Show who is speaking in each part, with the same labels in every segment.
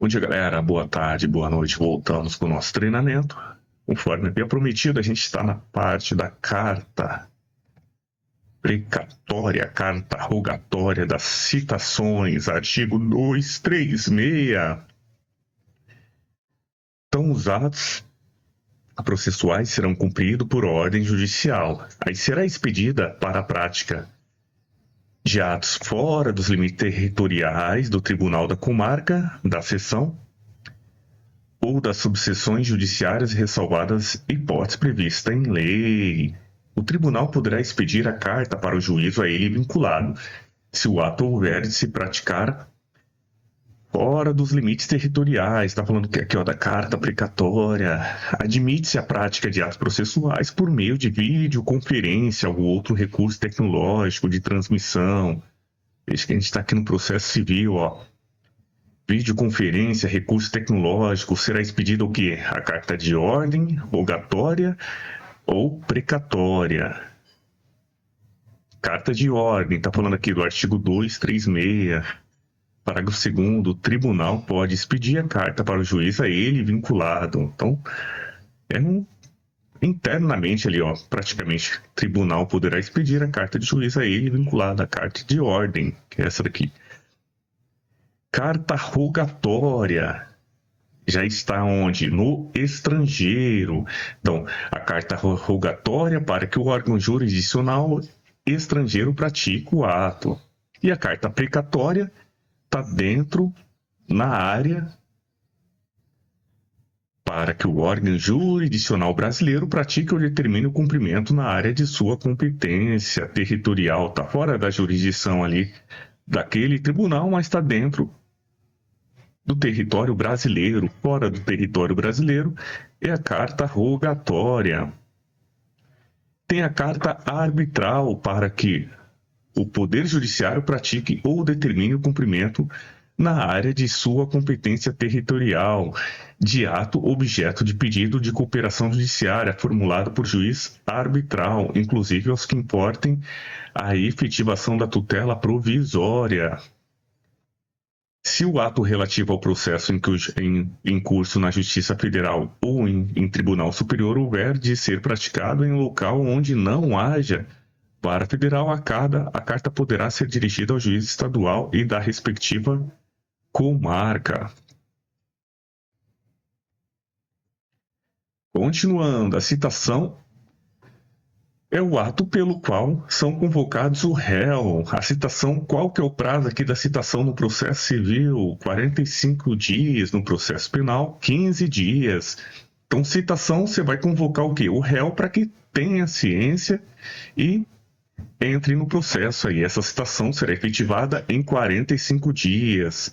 Speaker 1: Bom dia, galera. Boa tarde, boa noite. Voltamos com o nosso treinamento. Conforme havia prometido, a gente está na parte da carta precatória, carta rogatória das citações, artigo 236. Então, os atos processuais serão cumpridos por ordem judicial. Aí será expedida para a prática de atos fora dos limites territoriais do Tribunal da Comarca, da Seção ou das subseções judiciárias ressalvadas hipóteses previstas em lei. O tribunal poderá expedir a carta para o juízo a ele vinculado, se o ato houver de se praticar fora dos limites territoriais. Está falando que aqui, da carta precatória. Admite-se a prática de atos processuais por meio de videoconferência ou outro recurso tecnológico de transmissão. Veja que a gente está aqui no processo civil, Videoconferência, recurso tecnológico, será expedida o quê? A carta de ordem, rogatória ou precatória. Carta de ordem, está falando aqui do artigo 236, parágrafo 2º, o tribunal pode expedir a carta para o juiz a ele vinculado. Então, internamente ali, praticamente, o tribunal poderá expedir a carta de juiz a ele vinculado, a carta de ordem, que é essa daqui. Carta rogatória já está onde? No estrangeiro. Então, a carta rogatória para que o órgão jurisdicional estrangeiro pratique o ato. E a carta precatória está dentro, na área, para que o órgão jurisdicional brasileiro pratique ou determine o cumprimento na área de sua competência territorial. Está fora da jurisdição ali daquele tribunal, mas está dentro do território brasileiro. Fora do território brasileiro é a carta rogatória. Tem a carta arbitral para que o Poder Judiciário pratique ou determine o cumprimento na área de sua competência territorial de ato objeto de pedido de cooperação judiciária formulado por juiz arbitral, inclusive aos que importem a efetivação da tutela provisória. Se o ato relativo ao processo em curso na Justiça Federal ou em Tribunal Superior houver de ser praticado em local onde não haja vara federal, a carta poderá ser dirigida ao juiz estadual e da respectiva comarca. Continuando, a citação é o ato pelo qual são convocados o réu. A citação, qual que é o prazo aqui da citação no processo civil? 45 dias, no processo penal, 15 dias. Então, citação, você vai convocar o quê? O réu para que tenha ciência e entre no processo aí. Essa citação será efetivada em 45 dias.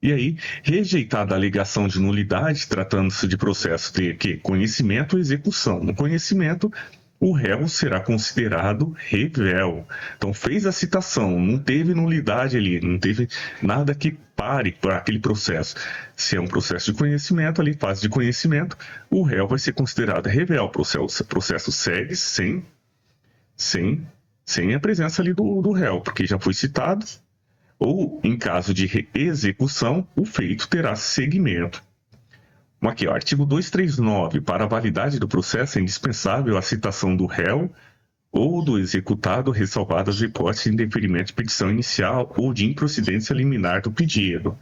Speaker 1: E aí, rejeitada a alegação de nulidade, tratando-se de processo de quê? Conhecimento ou execução. No conhecimento, o réu será considerado réu. Então, fez a citação, não teve nulidade ali, não teve nada que pare para aquele processo. Se é um processo de conhecimento, ali, fase de conhecimento, o réu vai ser considerado réu. O processo segue sem a presença ali do réu, porque já foi citado, ou, em caso de execução, o feito terá seguimento. Aqui, artigo 239. Para a validade do processo é indispensável a citação do réu ou do executado, ressalvadas as hipóteses de indeferimento de petição inicial ou de improcedência liminar do pedido.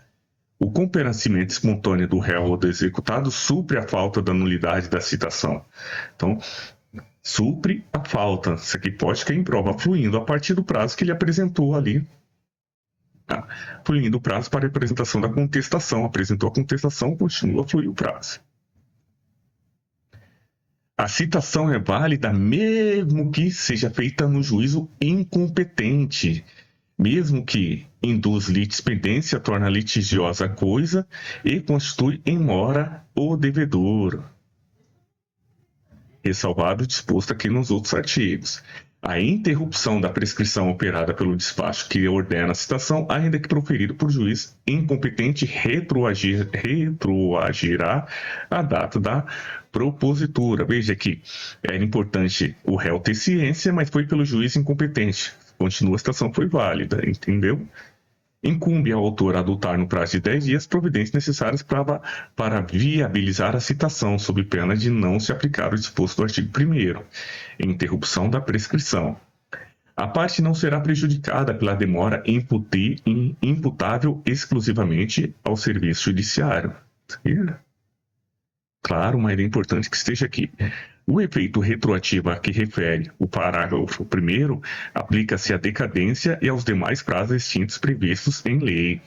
Speaker 1: O comparecimento espontâneo do réu ou do executado supre a falta da nulidade da citação. Então, supre a falta. Isso aqui pode cair em prova, fluindo a partir do prazo que ele apresentou ali. Fluindo o prazo para a apresentação da contestação. Apresentou a contestação, continua a fluir o prazo. A citação é válida mesmo que seja feita no juízo incompetente, mesmo que induz litispendência, torna litigiosa a coisa e constitui em mora o devedor. Ressalvado o disposto aqui nos outros artigos. A interrupção da prescrição operada pelo despacho que ordena a citação, ainda que proferido por juiz incompetente, retroagirá a data da propositura. Veja que era importante o réu ter ciência, mas foi pelo juiz incompetente. Continua, a citação foi válida, entendeu? Incumbe ao autor adotar no prazo de 10 dias providências necessárias para viabilizar a citação, sob pena de não se aplicar o disposto do artigo 1º, interrupção da prescrição. A parte não será prejudicada pela demora imputável exclusivamente ao serviço judiciário. Claro, mas é importante que esteja aqui. O efeito retroativo a que refere o parágrafo 1º aplica-se à decadência e aos demais prazos extintos previstos em lei.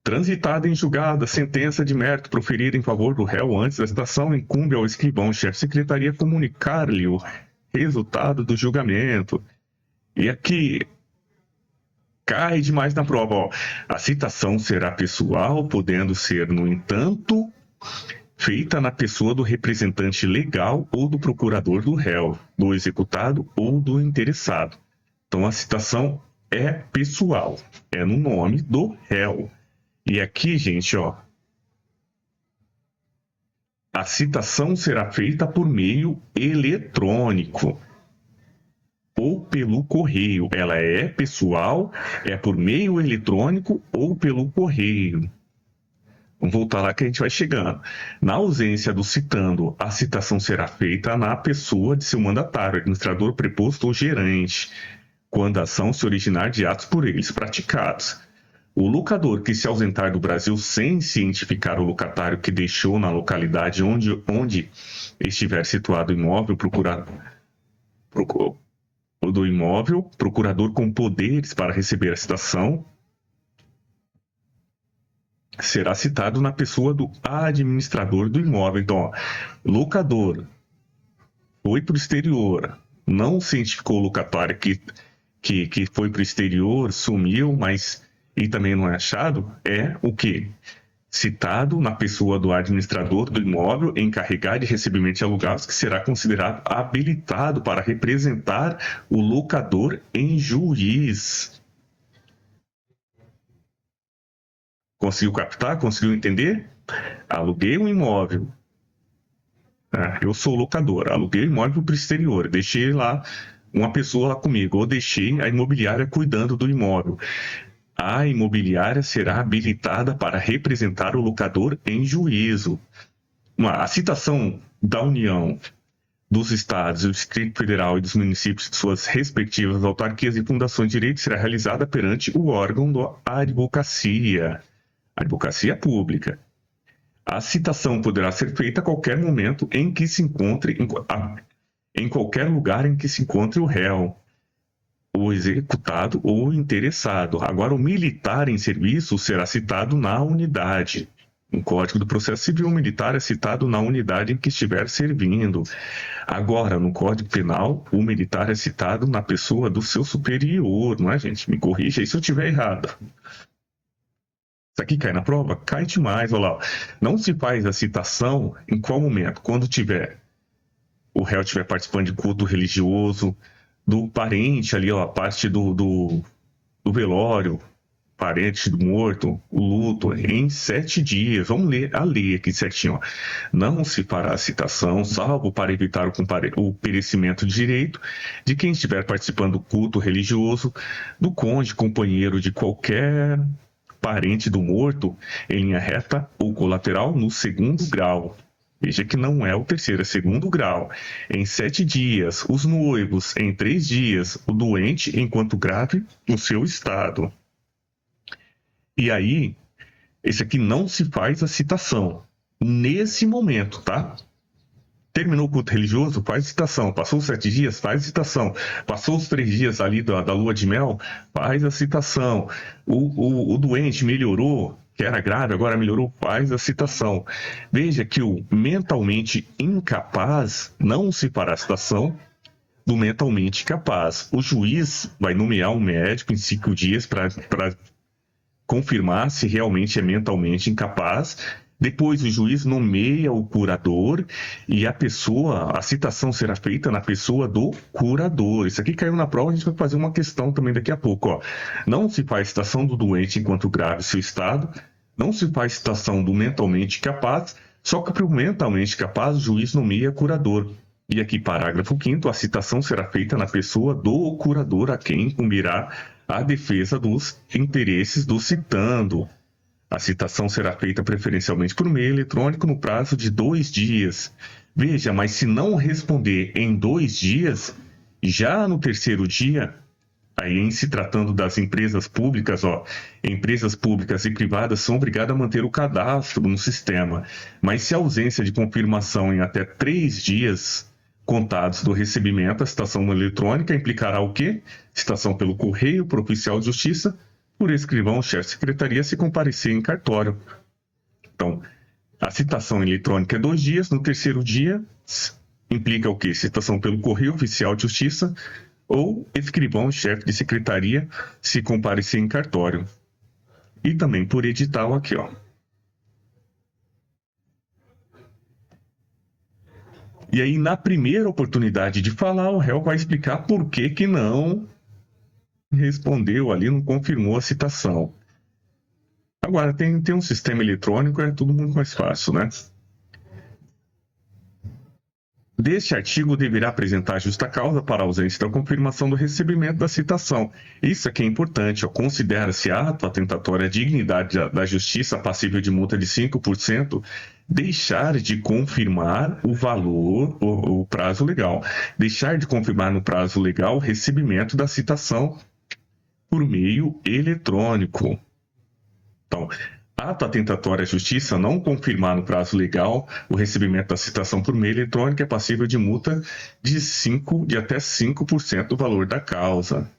Speaker 1: Transitada em julgado a sentença de mérito proferida em favor do réu antes da citação, incumbe ao escrivão-chefe de secretaria comunicar-lhe o resultado do julgamento. E aqui cai demais na prova. Ó. A citação será pessoal, podendo ser, no entanto, feita na pessoa do representante legal ou do procurador do réu, do executado ou do interessado. Então, a citação é pessoal, é no nome do réu. E aqui, gente, ó, a citação será feita por meio eletrônico ou pelo correio. Ela é pessoal, é por meio eletrônico ou pelo correio. Vamos voltar lá que a gente vai chegando. Na ausência do citando, a citação será feita na pessoa de seu mandatário, administrador, preposto ou gerente, quando a ação se originar de atos por eles praticados. O locador que se ausentar do Brasil sem cientificar o locatário que deixou na localidade onde estiver situado o imóvel, procurador com poderes para receber a citação, será citado na pessoa do administrador do imóvel. Então, ó, locador foi para o exterior, não cientificou o locatário que foi para o exterior, sumiu, e também não é achado, é o quê? Citado na pessoa do administrador do imóvel encarregado de recebimento de alugados, que será considerado habilitado para representar o locador em juiz. Conseguiu captar? Conseguiu entender? Aluguei um imóvel. Eu sou locador. Aluguei o imóvel para o exterior. Deixei lá uma pessoa lá comigo. Ou deixei a imobiliária cuidando do imóvel. A imobiliária será habilitada para representar o locador em juízo. A citação da União, dos Estados, do Distrito Federal e dos municípios de suas respectivas autarquias e fundações de direito será realizada perante o órgão da advocacia pública. A citação poderá ser feita a qualquer momento em que se encontre, em qualquer lugar em que se encontre o réu, o executado ou o interessado. Agora, o militar em serviço será citado na unidade. No Código do Processo Civil, o militar é citado na unidade em que estiver servindo. Agora, no Código Penal, o militar é citado na pessoa do seu superior, não é, gente? Me corrija aí se eu estiver errado. Isso aqui cai na prova? Cai demais, olha lá. Não se faz a citação em qual momento? Quando o réu estiver participando de culto religioso, do parente ali, ó, a parte do velório, parente do morto, o luto, em 7 dias. Vamos ler a lei aqui certinho. Ó. Não se fará a citação, salvo para evitar o perecimento de direito de quem estiver participando do culto religioso, do cônjuge, companheiro de qualquer parente do morto em linha reta ou colateral no 2º grau. Veja que não é o 3º, é 2º grau. Em 7 dias, os noivos, em 3 dias, o doente, enquanto grave, no seu estado. E aí, esse aqui não se faz a citação. Nesse momento, tá? Terminou o culto religioso, faz citação. Passou os 7 dias, faz citação. Passou os 3 dias ali da lua de mel, faz a citação. O doente melhorou, que era grave, agora melhorou, faz a citação. Veja que o mentalmente incapaz não se fará a citação do mentalmente capaz. O juiz vai nomear um médico em 5 dias para confirmar se realmente é mentalmente incapaz. Depois o juiz nomeia o curador e a citação será feita na pessoa do curador. Isso aqui caiu na prova, a gente vai fazer uma questão também daqui a pouco. Ó. Não se faz citação do doente enquanto grave seu estado, não se faz citação do mentalmente capaz, só que para o mentalmente capaz o juiz nomeia curador. E aqui, parágrafo 5º, a citação será feita na pessoa do curador a quem incumbirá a defesa dos interesses do citando. A citação será feita preferencialmente por meio eletrônico no prazo de 2 dias. Veja, mas se não responder em 2 dias, já no terceiro dia, aí em se tratando das empresas públicas, empresas públicas e privadas são obrigadas a manter o cadastro no sistema. Mas se a ausência de confirmação em até 3 dias contados do recebimento, a citação eletrônica implicará o quê? Citação pelo correio, por oficial de justiça, por escrivão, chefe de secretaria, se comparecer em cartório. Então, a citação eletrônica é 2 dias, no terceiro dia implica o quê? Citação pelo correio, oficial de justiça, ou escrivão, chefe de secretaria, se comparecer em cartório. E também por edital aqui, E aí, na primeira oportunidade de falar, o réu vai explicar por que que não respondeu ali, não confirmou a citação. Agora, tem um sistema eletrônico, é tudo muito mais fácil, né? Deste artigo deverá apresentar justa causa para a ausência da confirmação do recebimento da citação. Isso aqui é importante. Considera-se ato atentatório à dignidade da justiça passível de multa de 5%, deixar de confirmar o valor, o prazo legal. Deixar de confirmar no prazo legal o recebimento da citação por meio eletrônico. Então, ato atentatório à justiça não confirmar no prazo legal o recebimento da citação por meio eletrônico é passível de multa de até 5% do valor da causa.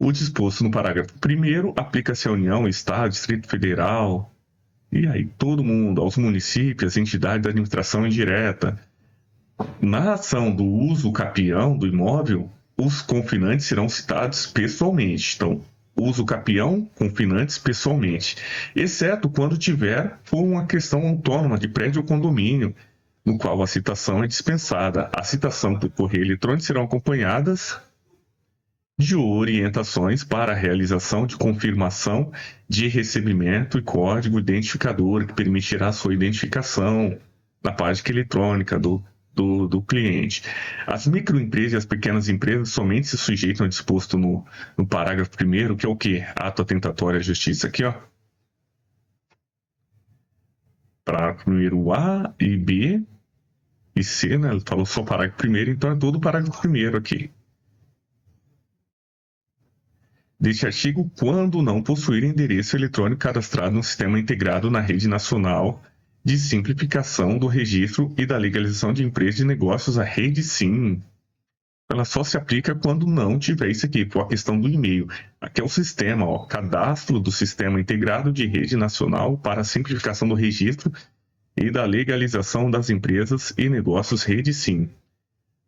Speaker 1: O disposto no parágrafo 1º aplica-se à União, Estado, Distrito Federal, e aí todo mundo, aos municípios, entidades da administração indireta. Na ação do uso capião do imóvel, os confinantes serão citados pessoalmente. Então, uso capião, confinantes pessoalmente, exceto quando for uma questão autônoma de prédio ou condomínio, no qual a citação é dispensada. A citação por correio eletrônico serão acompanhadas de orientações para a realização de confirmação de recebimento e código identificador que permitirá sua identificação na página eletrônica do cliente. As microempresas e as pequenas empresas somente se sujeitam ao disposto no parágrafo 1º, que é o quê? Ato atentatório à justiça. Aqui, Parágrafo 1º A e B e C, né? Ele falou só parágrafo 1º, então é todo o parágrafo 1º aqui. Deste artigo, quando não possuir endereço eletrônico cadastrado no Sistema Integrado na Rede Nacional de Simplificação do Registro e da Legalização de Empresas e Negócios, a Rede SIM. Ela só se aplica quando não tiver isso aqui, por a questão do e-mail. Aqui é o sistema, cadastro do Sistema Integrado de Rede Nacional para a Simplificação do Registro e da Legalização das Empresas e Negócios, Rede SIM.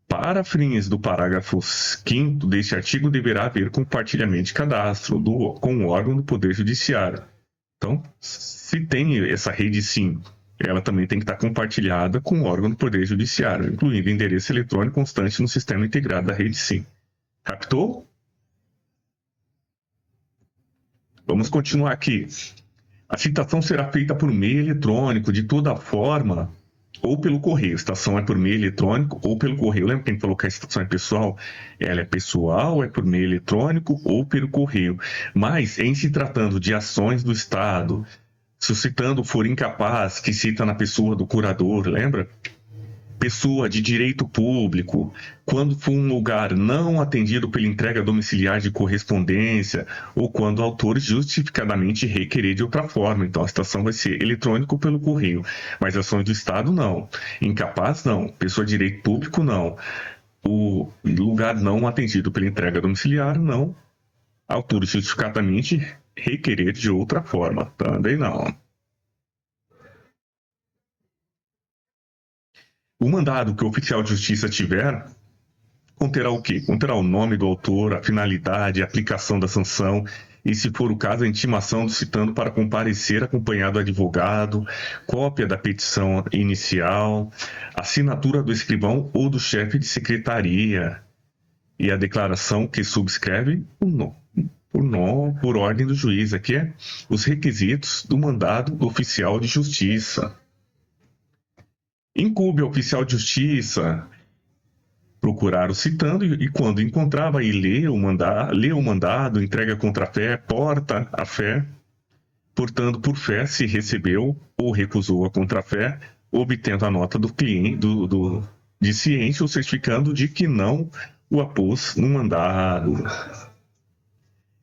Speaker 1: Para fins do parágrafo 5º deste artigo, deverá haver compartilhamento de cadastro com o órgão do Poder Judiciário. Então, se tem essa rede SIM, ela também tem que estar compartilhada com o órgão do Poder Judiciário, incluindo endereço eletrônico constante no sistema integrado da rede SIM. Captou? Vamos continuar aqui. A citação será feita por meio eletrônico, de toda forma, ou pelo correio. A citação é por meio eletrônico ou pelo correio. Lembra que a gente falou que a citação é pessoal? Ela é pessoal, é por meio eletrônico ou pelo correio. Mas, em se tratando de ações do Estado, se o citando for incapaz, que cita na pessoa do curador, lembra? Pessoa de direito público, quando for um lugar não atendido pela entrega domiciliar de correspondência ou quando autores justificadamente requerer de outra forma. Então, a citação vai ser eletrônico pelo correio, mas ações do Estado, não. Incapaz, não. Pessoa de direito público, não. O lugar não atendido pela entrega domiciliar, não. Autores justificadamente requerer de outra forma. Também não. O mandado que o oficial de justiça tiver conterá o quê? Conterá o nome do autor, a finalidade, a aplicação da sanção e, se for o caso, a intimação do citando para comparecer acompanhado do advogado, cópia da petição inicial, assinatura do escrivão ou do chefe de secretaria e a declaração que subscreve por ordem do juiz. Aqui é os requisitos do mandado do oficial de justiça. Incumbe ao oficial de justiça procurar o citando e quando encontrava, aí lê o mandado, entrega contra a fé, porta a fé, portando por fé se recebeu ou recusou a contrafé, obtendo a nota do cliente, de ciência ou certificando de que não o apôs no mandado.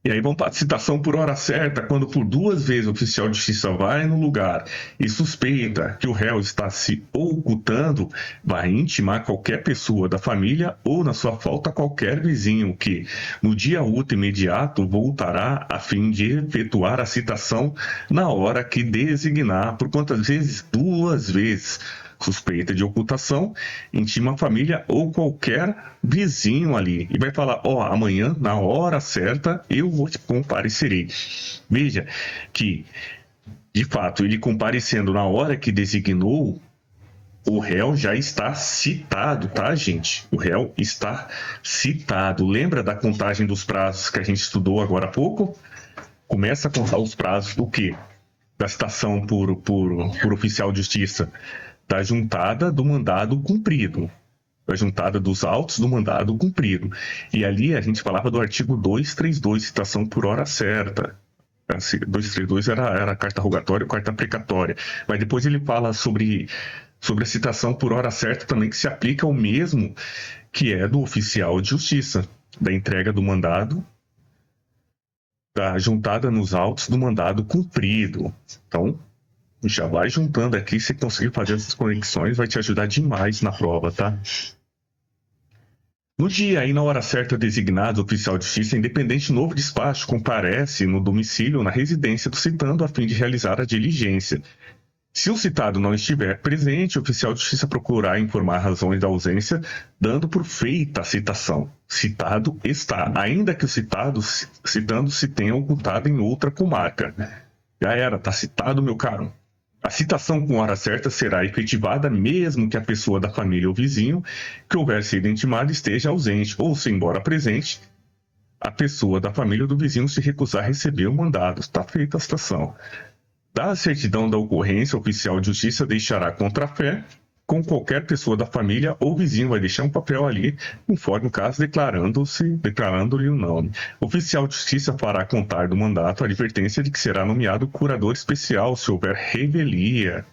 Speaker 1: E aí vamos para a citação por hora certa, quando por 2 vezes o oficial de justiça vai no lugar e suspeita que o réu está se ocultando, vai intimar qualquer pessoa da família ou, na sua falta, qualquer vizinho que, no dia útil imediato, voltará a fim de efetuar a citação na hora que designar. Por quantas vezes? 2 vezes. Suspeita de ocultação, intima a família ou qualquer vizinho ali. E vai falar, amanhã, na hora certa, eu vou te comparecerei. Veja que, de fato, ele comparecendo na hora que designou, o réu já está citado, tá, gente? O réu está citado. Lembra da contagem dos prazos que a gente estudou agora há pouco? Começa a contar os prazos do quê? Da citação por oficial de justiça. Da juntada do mandado cumprido, da juntada dos autos do mandado cumprido. E ali a gente falava do artigo 232, citação por hora certa. 232 era a carta rogatória ou carta precatória. Mas depois ele fala sobre a citação por hora certa também, que se aplica ao mesmo que é do oficial de justiça, da entrega do mandado, da juntada nos autos do mandado cumprido. Então, já vai juntando aqui, se conseguir fazer essas conexões, vai te ajudar demais na prova, tá? No dia e na hora certa designados, o oficial de justiça, independente do novo despacho, comparece no domicílio ou na residência do citando a fim de realizar a diligência. Se o citado não estiver presente, o oficial de justiça procurará informar razões da ausência, dando por feita a citação. Citado está, ainda que o citando se tenha ocultado em outra comarca. Já era, tá citado, meu caro. A citação com hora certa será efetivada mesmo que a pessoa da família ou vizinho que houver sido intimado esteja ausente, ou, se embora presente, a pessoa da família ou do vizinho se recusar a receber o mandado. Está feita a citação. Da certidão da ocorrência, o oficial de justiça deixará contrafé com qualquer pessoa da família ou vizinho, vai deixar um papel ali, conforme o caso, declarando-lhe o nome. O oficial de justiça fará contar do mandato a advertência de que será nomeado curador especial se houver revelia.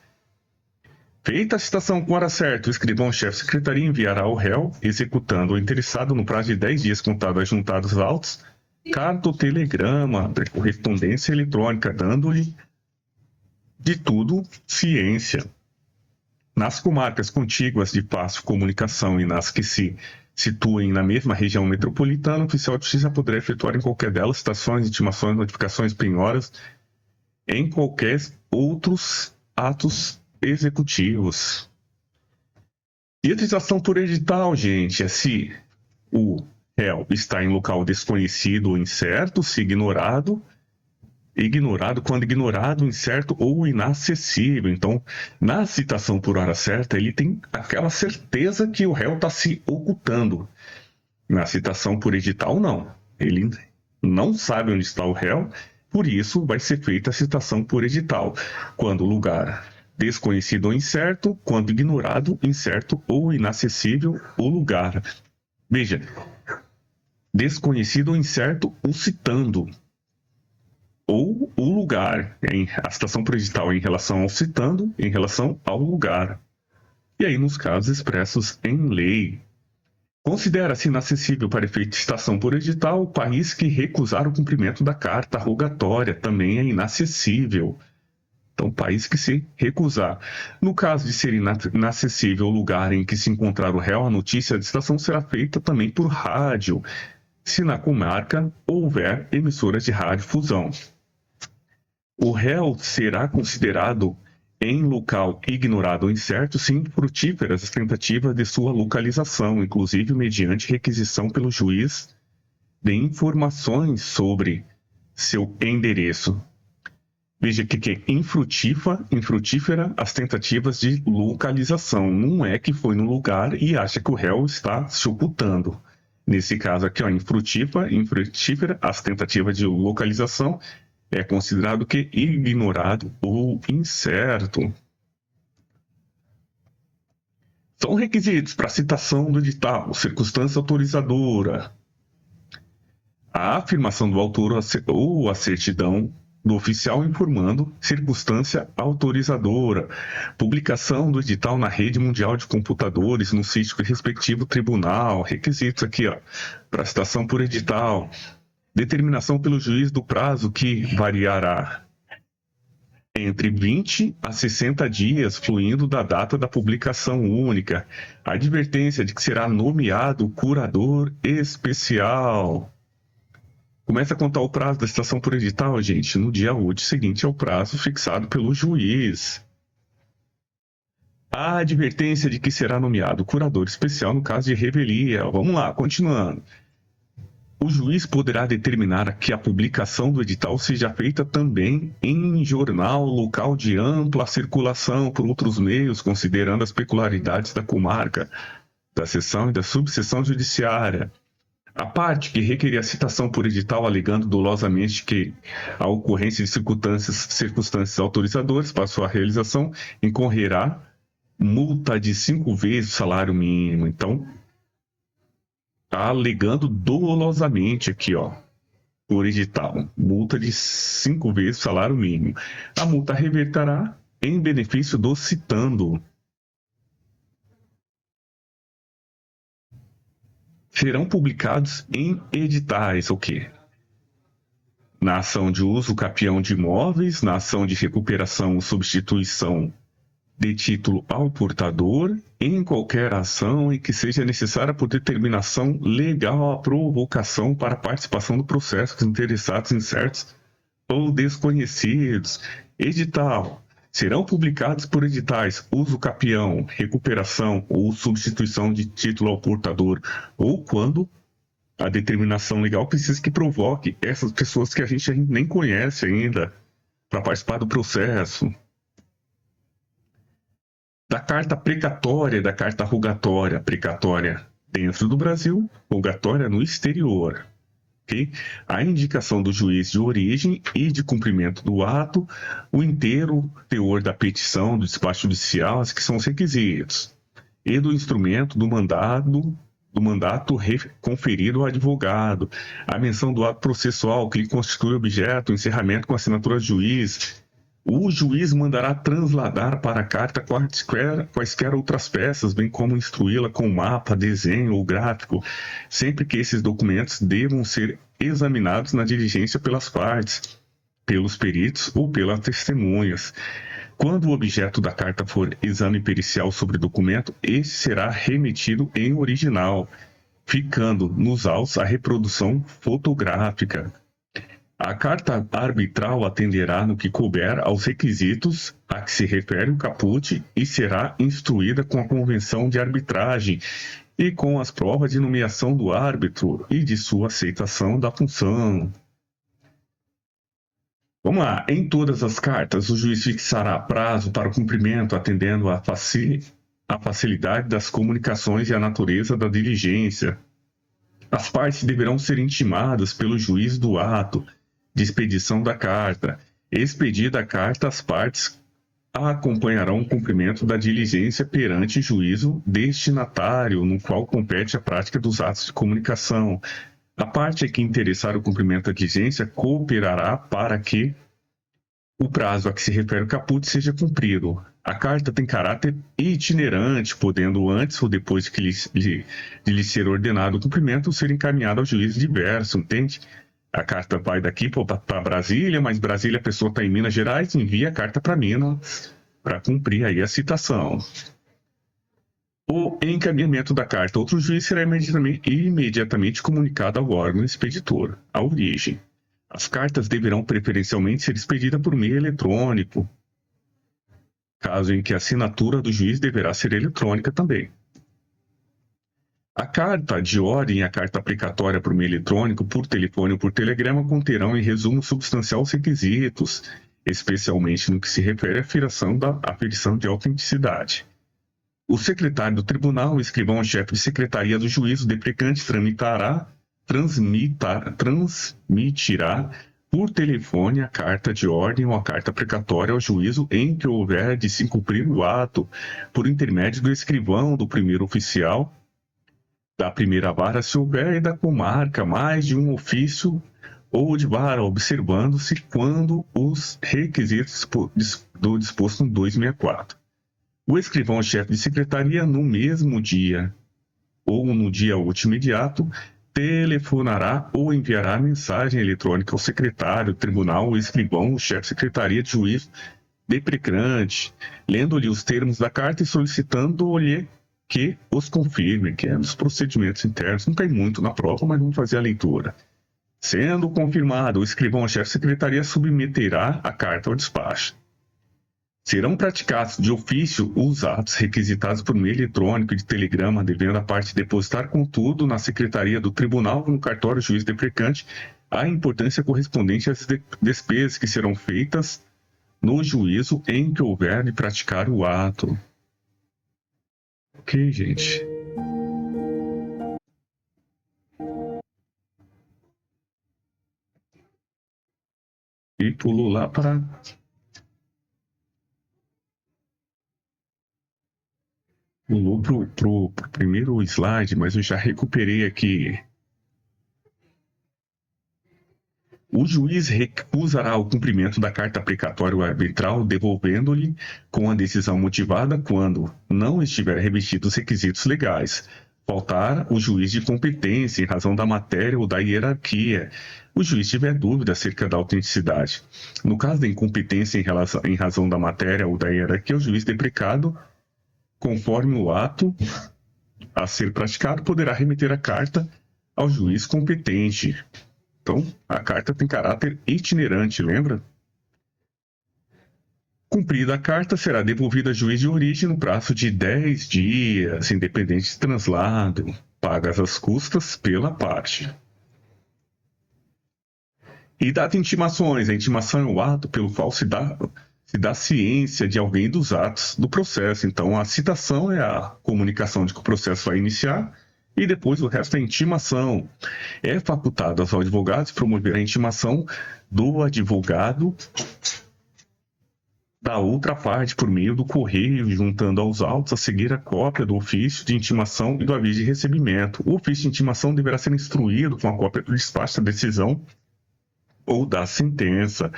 Speaker 1: Feita a citação com hora certa, o escrivão-chefe de secretaria enviará ao réu, executando o interessado no prazo de 10 dias contado as juntadas autos, carta ou telegrama, correspondência eletrônica, dando-lhe de tudo ciência. Nas comarcas contíguas de fácil comunicação e nas que se situem na mesma região metropolitana, o oficial de justiça poderá efetuar em qualquer delas citações, intimações, notificações, penhoras, em qualquer outros atos executivos. E a citação por edital, gente, é se o réu está em local desconhecido ou incerto, se ignorado, quando ignorado, incerto ou inacessível. Então, na citação por hora certa, ele tem aquela certeza que o réu está se ocultando. Na citação por edital, não. Ele não sabe onde está o réu, por isso vai ser feita a citação por edital. Quando o lugar desconhecido ou incerto, quando ignorado, incerto ou inacessível o lugar. Veja, desconhecido ou incerto, o citando. Ou o lugar, a citação por edital em relação ao citando, em relação ao lugar. E aí, nos casos expressos em lei. Considera-se inacessível para efeito de citação por edital o país que recusar o cumprimento da carta rogatória, também é inacessível. Então, o país que se recusar. No caso de ser inacessível o lugar em que se encontrar o réu, a notícia de citação será feita também por rádio, se na comarca houver emissoras de rádio-fusão. O réu será considerado em local ignorado ou incerto se infrutíferas as tentativas de sua localização, inclusive mediante requisição pelo juiz de informações sobre seu endereço. Veja que é infrutífera as tentativas de localização. Não é que foi no lugar e acha que o réu está se ocultando. Nesse caso aqui, infrutífera as tentativas de localização, é considerado que ignorado ou incerto. São requisitos para citação do edital: circunstância autorizadora, a afirmação do autor ou a certidão do oficial informando, circunstância autorizadora, publicação do edital na rede mundial de computadores, no sítio do respectivo tribunal, requisitos aqui, ó, para citação por edital, determinação pelo juiz do prazo que variará entre 20 a 60 dias, fluindo da data da publicação única, advertência de que será nomeado curador especial. Começa a contar o prazo da citação por edital, gente, no dia útil seguinte ao prazo fixado pelo juiz. A advertência de que será nomeado curador especial no caso de revelia. Vamos lá, continuando. O juiz poderá determinar que a publicação do edital seja feita também em jornal local de ampla circulação por outros meios, considerando as peculiaridades da comarca, da seção e da subseção judiciária. A parte que requerer a citação por edital alegando dolosamente que a ocorrência de circunstâncias autorizadoras para sua realização incorrerá multa de 5 vezes o salário mínimo. Então, está alegando dolosamente aqui, ó, por edital, multa de 5 vezes o salário mínimo. A multa reverterá em benefício do citando. Serão publicados em editais, o quê? Na ação de uso capião de imóveis, na ação de recuperação ou substituição de título ao portador, em qualquer ação em que seja necessária por determinação legal a provocação para a participação do processo dos interessados incertos ou desconhecidos. Edital. Serão publicados por editais uso capião, recuperação ou substituição de título ao portador, ou quando a determinação legal precisa que provoque essas pessoas que a gente nem conhece ainda para participar do processo. Da carta precatória e da carta rogatória. Precatória dentro do Brasil, rogatória no exterior. Okay? A indicação do juiz de origem e de cumprimento do ato, o inteiro teor da petição, do despacho judicial, que são os requisitos, e do instrumento do mandato conferido ao advogado, a menção do ato processual que lhe constitui objeto, o encerramento com assinatura do juiz. O juiz mandará transladar para a carta quaisquer outras peças, bem como instruí-la com mapa, desenho ou gráfico, sempre que esses documentos devam ser examinados na diligência pelas partes, pelos peritos ou pelas testemunhas. Quando o objeto da carta for exame pericial sobre o documento, este será remetido em original, ficando nos autos a reprodução fotográfica. A carta arbitral atenderá no que couber aos requisitos a que se refere o caput e será instruída com a convenção de arbitragem e com as provas de nomeação do árbitro e de sua aceitação da função. Vamos lá. Em todas as cartas, o juiz fixará prazo para o cumprimento, atendendo à facilidade das comunicações e à natureza da diligência. As partes deverão ser intimadas pelo juiz do ato de expedição da carta. Expedida a carta, as partes acompanharão o cumprimento da diligência perante juízo destinatário, no qual compete a prática dos atos de comunicação. A parte que interessar o cumprimento da diligência cooperará para que o prazo a que se refere o caput seja cumprido. A carta tem caráter itinerante, podendo antes ou depois de lhe ser ordenado o cumprimento ser encaminhado ao juiz diverso, entende? A carta vai daqui para Brasília, mas Brasília a pessoa está em Minas Gerais, envia a carta para Minas para cumprir aí a citação. O encaminhamento da carta a outro juiz será imediatamente comunicado ao órgão expeditor, a origem. As cartas deverão preferencialmente ser expedidas por meio eletrônico, caso em que a assinatura do juiz deverá ser eletrônica também. A carta de ordem e a carta aplicatória por meio eletrônico, por telefone ou por telegrama conterão em resumo substancial os requisitos, especialmente no que se refere à aferição de autenticidade. O secretário do tribunal, o escrivão-chefe de secretaria do juízo deprecante transmitirá por telefone a carta de ordem ou a carta precatória ao juízo em que houver de se cumprir o ato por intermédio do escrivão do primeiro oficial da primeira vara, se houver e da comarca mais de um ofício ou de vara, observando-se quando os requisitos do disposto no 264. O escrivão-chefe de secretaria, no mesmo dia ou no dia útil imediato, telefonará ou enviará mensagem eletrônica ao secretário, tribunal, o escrivão, o chefe de secretaria de juízo deprecante, lendo-lhe os termos da carta e solicitando-lhe que os confirme, que é nos procedimentos internos. Não cai muito na prova, mas vamos fazer a leitura. Sendo confirmado, o escrivão-chefe de secretaria submeterá a carta ao despacho. Serão praticados de ofício os atos requisitados por meio eletrônico e de telegrama, devendo a parte depositar, contudo, na secretaria do tribunal ou no cartório juiz deprecante a importância correspondente às despesas que serão feitas no juízo em que houver de praticar o ato. Ok, gente. E pulou lá para... Pulou pro primeiro slide, mas eu já recuperei aqui. O juiz recusará o cumprimento da carta precatória ou arbitral, devolvendo-lhe com a decisão motivada quando não estiver revestido os requisitos legais. Faltar o juiz de competência em razão da matéria ou da hierarquia. O juiz tiver dúvida acerca da autenticidade. No caso da incompetência em razão da matéria ou da hierarquia, o juiz deprecado, conforme o ato a ser praticado, poderá remeter a carta ao juiz competente. Então, a carta tem caráter itinerante, lembra? Cumprida a carta, será devolvida ao juiz de origem no prazo de 10 dias, independente de translado, pagas as custas pela parte. E data intimações. A intimação é o ato pelo qual se dá ciência de alguém dos atos do processo. Então, a citação é a comunicação de que o processo vai iniciar, e depois o resto é intimação. É facultado aos advogados promover a intimação do advogado da outra parte por meio do correio, juntando aos autos a seguir a cópia do ofício de intimação e do aviso de recebimento. O ofício de intimação deverá ser instruído com a cópia do despacho da decisão ou da sentença.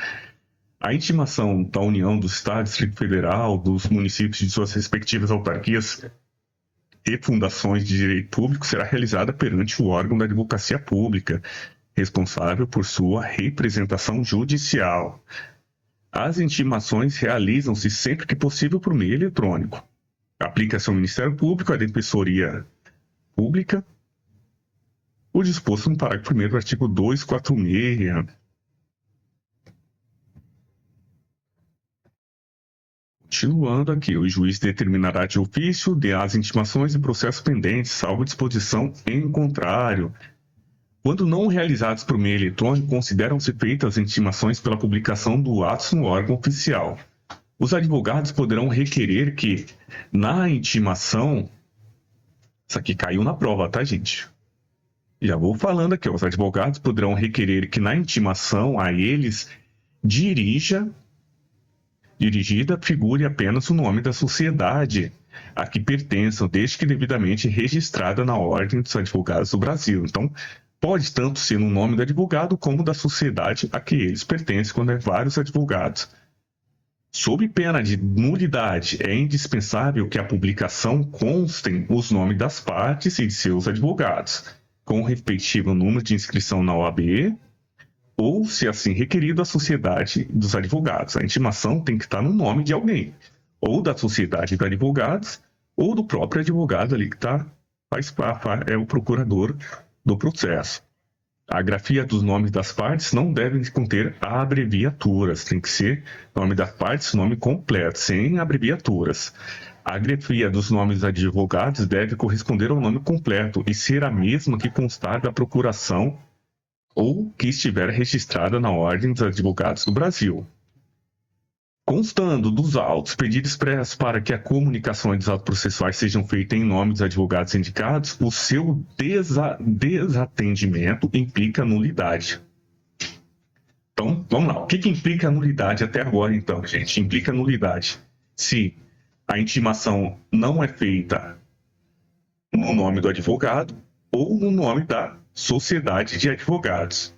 Speaker 1: A intimação da União, do Estado, Distrito Federal, dos municípios de suas respectivas autarquias e fundações de direito público será realizada perante o órgão da advocacia pública, responsável por sua representação judicial. As intimações realizam-se sempre que possível por meio eletrônico. Aplica-se ao Ministério Público, à Defensoria Pública, o disposto no parágrafo 1º do artigo 246. Continuando aqui, o juiz determinará de ofício as intimações e processos pendentes, salvo disposição em contrário. Quando não realizados por meio eletrônico, consideram-se feitas as intimações pela publicação do ato no órgão oficial. Os advogados poderão requerer que, na intimação... Isso aqui caiu na prova, tá, gente? Já vou falando aqui, os advogados poderão requerer que na intimação a eles dirigida figure apenas o nome da sociedade a que pertençam, desde que devidamente registrada na Ordem dos Advogados do Brasil. Então, pode tanto ser no nome do advogado como da sociedade a que eles pertencem, quando é vários advogados. Sob pena de nulidade, é indispensável que a publicação constem os nomes das partes e de seus advogados, com o respectivo número de inscrição na OAB, ou, se assim requerido, a sociedade dos advogados. A intimação tem que estar no nome de alguém, ou da sociedade de advogados, ou do próprio advogado ali que é o procurador do processo. A grafia dos nomes das partes não deve conter abreviaturas, tem que ser nome das partes, nome completo, sem abreviaturas. A grafia dos nomes dos advogados deve corresponder ao nome completo e ser a mesma que constar da procuração ou que estiver registrada na Ordem dos Advogados do Brasil. Constando dos autos pedido expresso para que a comunicação dos autos processuais sejam feitas em nome dos advogados indicados, o seu desatendimento implica nulidade. Então, vamos lá. O que implica nulidade até agora, então, gente? Implica nulidade se a intimação não é feita no nome do advogado ou no nome da sociedade de advogados.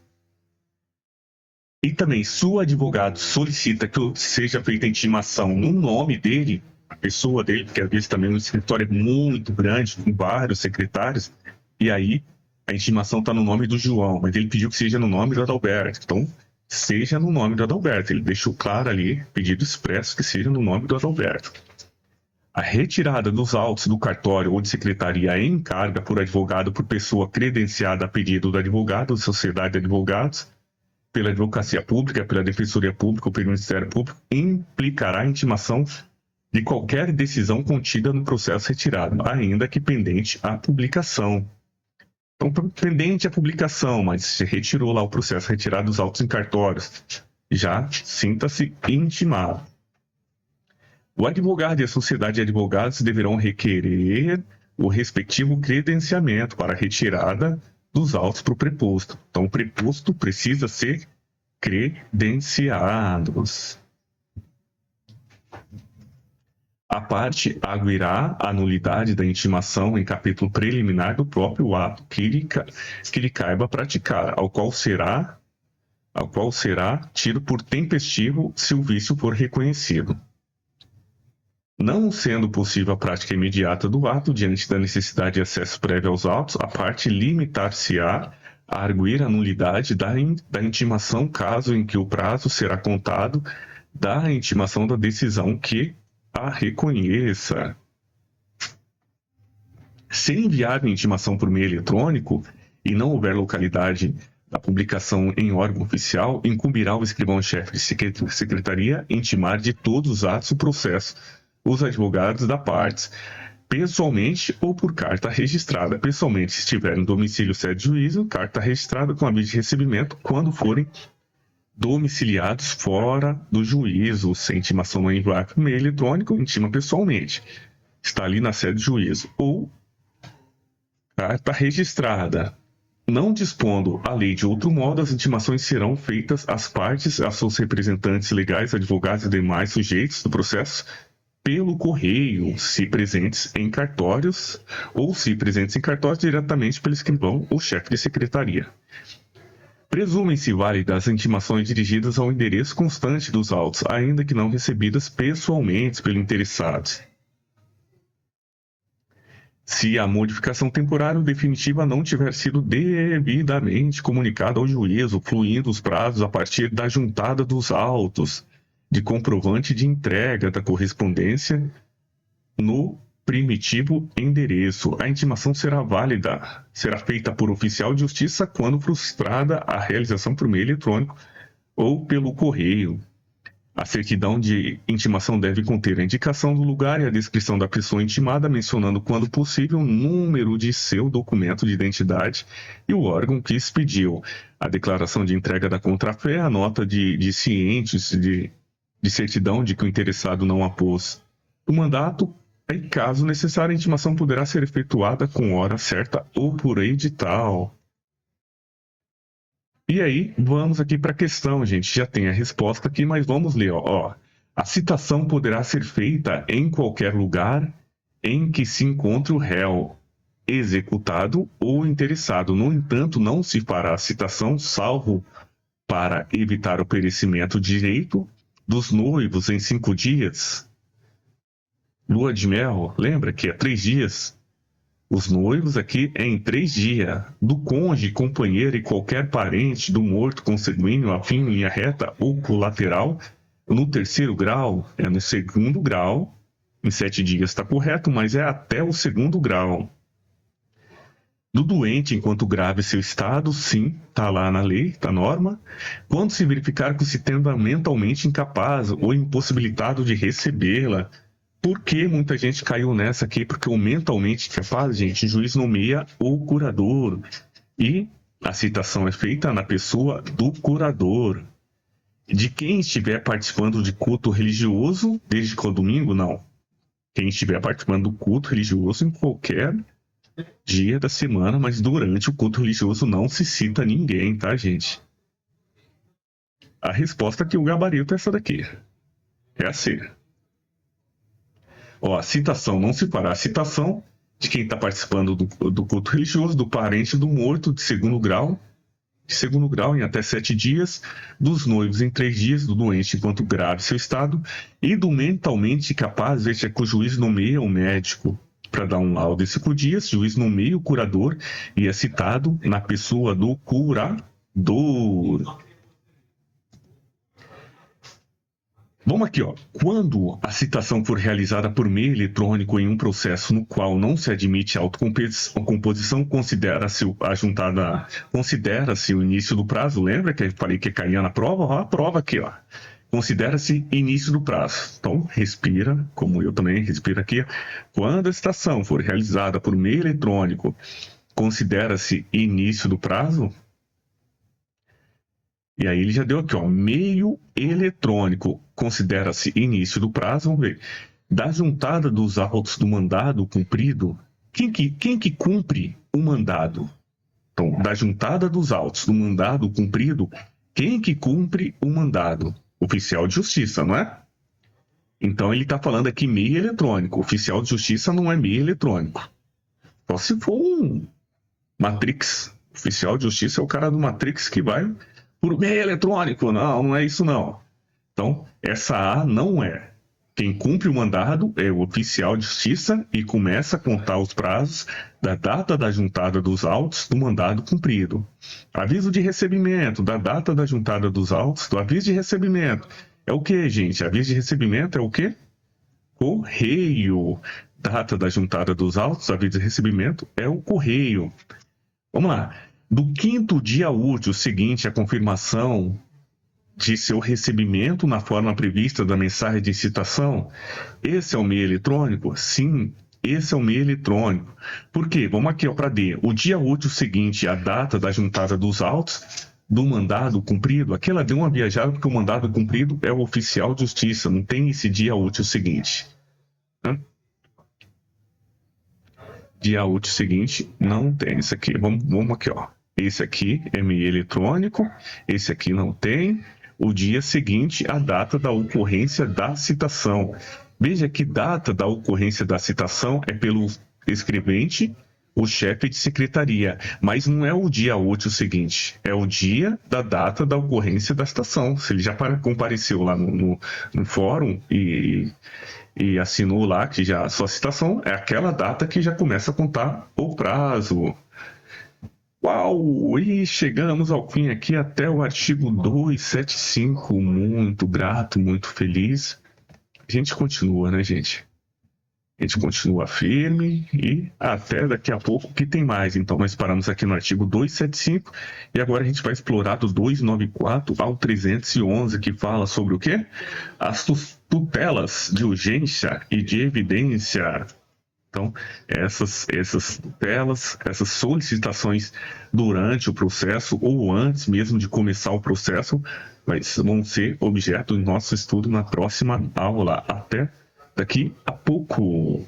Speaker 1: E também, se o advogado solicita que seja feita a intimação no nome dele, a pessoa dele, porque às vezes também o escritório é muito grande, com vários secretários, e aí a intimação está no nome do João, mas ele pediu que seja no nome do Adalberto. Então, seja no nome do Adalberto. Ele deixou claro ali, pedido expresso, que seja no nome do Adalberto. A retirada dos autos do cartório ou de secretaria em carga por advogado por pessoa credenciada a pedido do advogado, sociedade de advogados, pela advocacia pública, pela defensoria pública ou pelo Ministério Público, implicará a intimação de qualquer decisão contida no processo retirado, ainda que pendente a publicação. Então, pendente a publicação, mas se retirou lá o processo retirado dos autos em cartórios, já sinta-se intimado. O advogado e a sociedade de advogados deverão requerer o respectivo credenciamento para a retirada dos autos para o preposto. Então, o preposto precisa ser credenciados. A parte arguirá a nulidade da intimação em capítulo preliminar do próprio ato que lhe caiba praticar, ao qual será tido por tempestivo se o vício for reconhecido. Não sendo possível a prática imediata do ato, diante da necessidade de acesso prévio aos autos, a parte limitar-se-á a arguir a nulidade da intimação, caso em que o prazo será contado da intimação da decisão que a reconheça. Se enviar a intimação por meio eletrônico e não houver localidade da publicação em órgão oficial, incumbirá o escrivão-chefe de secretaria intimar de todos os atos do processo os advogados da parte, pessoalmente ou por carta registrada. Pessoalmente, se estiver no domicílio sede de juízo, carta registrada com aviso de recebimento quando forem domiciliados fora do juízo. Se a intimação não enviar por meio eletrônico, intima pessoalmente. Está ali na sede de juízo. Ou carta registrada. Não dispondo a lei de outro modo, as intimações serão feitas às partes, a seus representantes legais, advogados e demais sujeitos do processo, pelo correio, se presentes em cartórios, ou se presentes em cartórios diretamente pelo escrivão ou chefe de secretaria. Presumem-se válidas as intimações dirigidas ao endereço constante dos autos, ainda que não recebidas pessoalmente pelo interessado. Se a modificação temporária ou definitiva não tiver sido devidamente comunicada ao juízo, fluindo os prazos a partir da juntada dos autos, de comprovante de entrega da correspondência no primitivo endereço. A intimação será feita por oficial de justiça quando frustrada a realização por meio eletrônico ou pelo correio. A certidão de intimação deve conter a indicação do lugar e a descrição da pessoa intimada, mencionando, quando possível, o número de seu documento de identidade e o órgão que expediu. A declaração de entrega da contrafé, a nota de cientes de certidão de que o interessado não apôs o mandato, e, caso necessário, a intimação poderá ser efetuada com hora certa ou por edital. E aí, vamos aqui para a questão, gente. Já tem a resposta aqui, mas vamos ler. A citação poderá ser feita em qualquer lugar em que se encontre o réu executado ou interessado. No entanto, não se fará a citação, salvo para evitar o perecimento de direito dos noivos em 5 dias. Lua de mel, lembra que é 3 dias? Os noivos aqui é em 3 dias. Do cônjuge, companheiro e qualquer parente do morto consanguíneo, afim em linha reta ou colateral. No 3º grau, é no 2º grau. Em 7 dias está correto, mas é até o 2º grau. Do doente, enquanto grave seu estado, sim, está lá na lei, está a norma. Quando se verificar que se tenda mentalmente incapaz ou impossibilitado de recebê-la. Por que muita gente caiu nessa aqui? Porque o mentalmente incapaz, gente, o juiz nomeia o curador. E a citação é feita na pessoa do curador. De quem estiver participando de culto religioso, desde que é o domingo, não. Quem estiver participando do culto religioso em qualquer dia da semana, mas durante o culto religioso não se cita ninguém, tá, gente? A resposta aqui, o gabarito é essa daqui. É a C. Ó, a citação não se fará. A citação de quem está participando do culto religioso, do parente do morto de segundo grau em até 7 dias, dos noivos em 3 dias, do doente enquanto grave seu estado, e do mentalmente capaz, este é que o juiz nomeia o médico para dar um laudo em 5 dias, o juiz nomeia o curador e é citado na pessoa do curador. Vamos aqui, ó. Quando a citação for realizada por meio eletrônico em um processo no qual não se admite autocomposição, considera-se o início do prazo. Lembra que eu falei que caía na prova? Ó, a prova aqui, ó. Considera-se início do prazo. Então, respira, como eu também respiro aqui. Quando a citação for realizada por meio eletrônico, considera-se início do prazo. E aí ele já deu aqui, ó, meio eletrônico, considera-se início do prazo. Vamos ver. Da juntada dos autos do mandado cumprido, quem que cumpre o mandado? Então, da juntada dos autos do mandado cumprido, quem que cumpre o mandado? Oficial de justiça, não é? Então ele está falando aqui meio eletrônico. Oficial de justiça não é meio eletrônico. Só se for um Matrix. Oficial de justiça é o cara do Matrix que vai por meio eletrônico. Não, não é isso não. Então, essa A não é. Quem cumpre o mandado é o oficial de justiça e começa a contar os prazos da data da juntada dos autos do mandado cumprido. Aviso de recebimento, da data da juntada dos autos do aviso de recebimento. É o que, gente? Aviso de recebimento é o quê? Correio. Data da juntada dos autos, aviso de recebimento é o correio. Vamos lá. Do 5º dia útil seguinte à confirmação de seu recebimento na forma prevista da mensagem de citação, esse é o meio eletrônico? Sim, esse é o meio eletrônico. Por quê? Vamos aqui para D. O dia útil seguinte à data da juntada dos autos do mandado cumprido. Aqui ela deu uma viajada porque o mandado cumprido é o oficial de justiça, não tem esse dia útil seguinte. Dia útil seguinte não tem isso aqui. Vamos aqui, ó. Esse aqui é meio eletrônico, esse aqui não tem. O dia seguinte, a data da ocorrência da citação. Veja que data da ocorrência da citação é pelo escrevente, o chefe de secretaria, mas não é o dia útil seguinte, é o dia da data da ocorrência da citação. Se ele já compareceu lá no fórum e assinou lá que já a sua citação, é aquela data que já começa a contar o prazo. Uau! E chegamos ao fim aqui até o artigo 275. Muito grato, muito feliz. A gente continua, né, gente? A gente continua firme e até daqui a pouco que tem mais. Então, nós paramos aqui no artigo 275 e agora a gente vai explorar do 294 ao 311, que fala sobre o quê? As tutelas de urgência e de evidência. Então, essas tutelas, essas solicitações durante o processo ou antes mesmo de começar o processo vão ser objeto do nosso estudo na próxima aula. Até daqui a pouco.